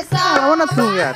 वो ना तू यार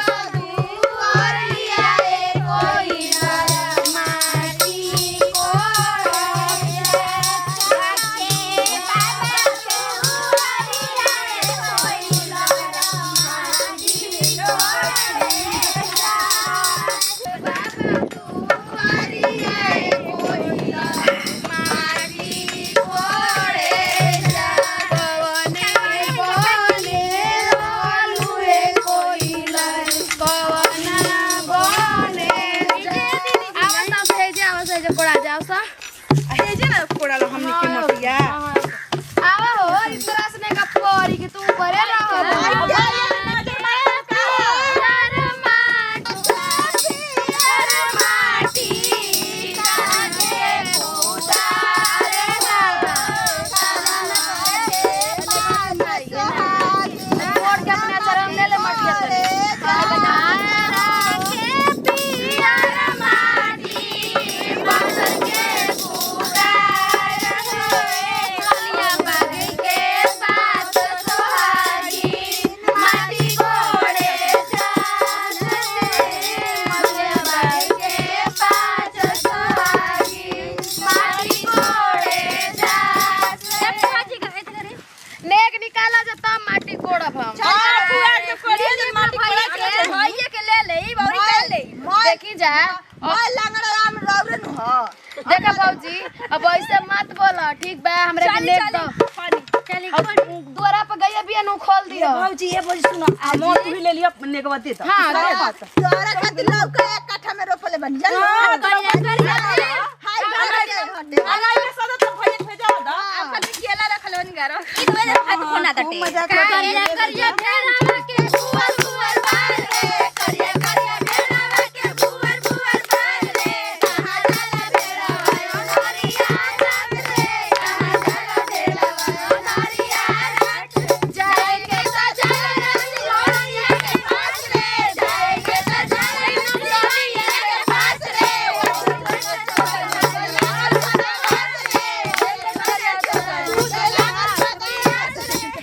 देखा भौजी अब ऐसे मत बोला ठीक बा हमरे के नेक दो द्वारा पर गया भी नु खोल दियो भौजी ये भौजी सुनो आ मोट भी ले लियो नेकवा दे तो हां तोरा खातिर लौका एक कट्ठा में रोपले बन जल हाय अलाई में सदा तो भैया भेजा दा आप खाली केला रखल बन घर खोना दटे करिया करिया भेड़ावा के बुअर बुअर बाल रे करिया करिया भेड़ावा के बुअर बुअर बाल रे कहां जाला भेड़ावा नरिया रात रे कहां जाला भेड़ावा नरिया रात जाए के सजना लोरिया के पास रे जाए के सजना लोरिया के पास रे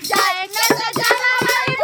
जाएंगे सजना भाई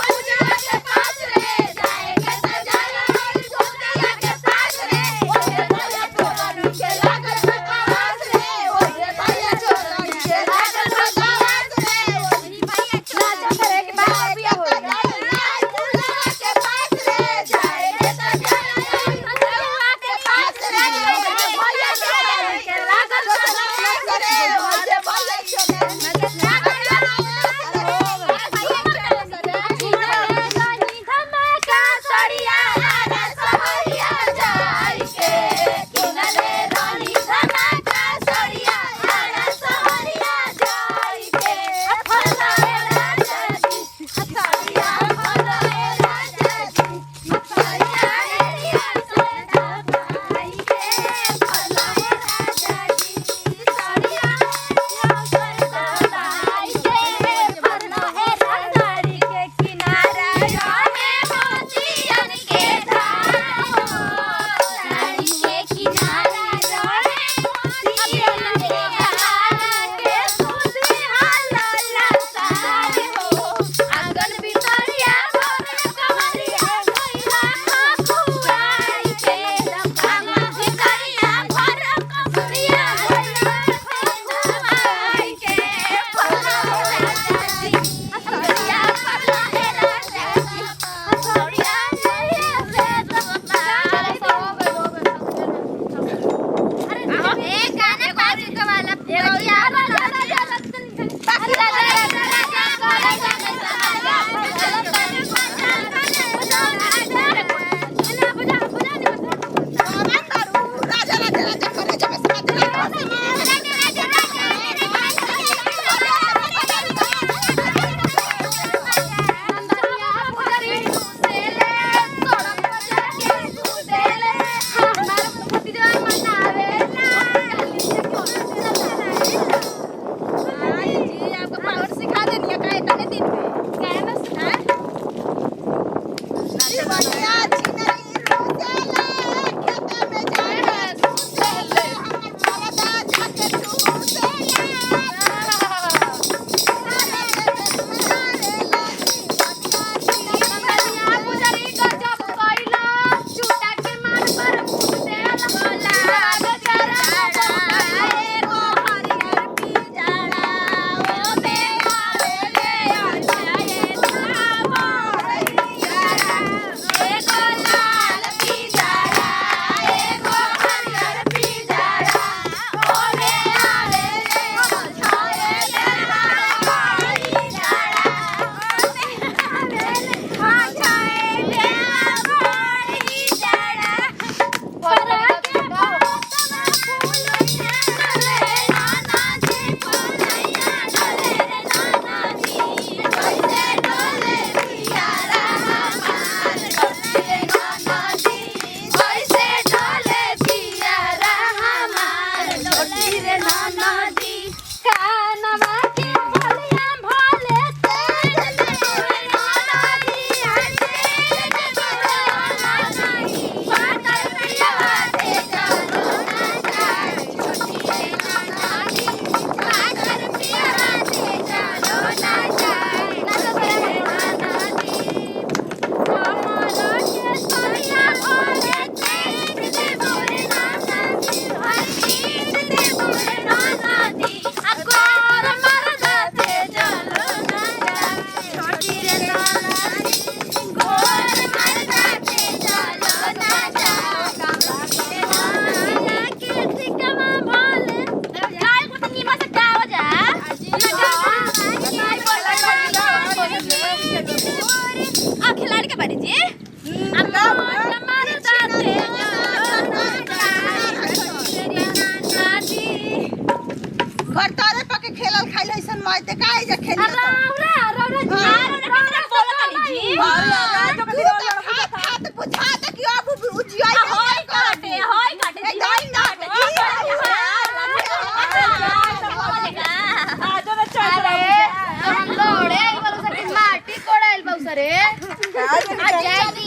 बड़ी जी अम्मा मार दाते घर तारे पके खेलल खाइल ऐसन माय ते काहे जे खेल जी हाथ बुझा दे कि अब उजियाई होय काटे दाई ना माटी कोड़ाइल बहु सरे आ जल्दी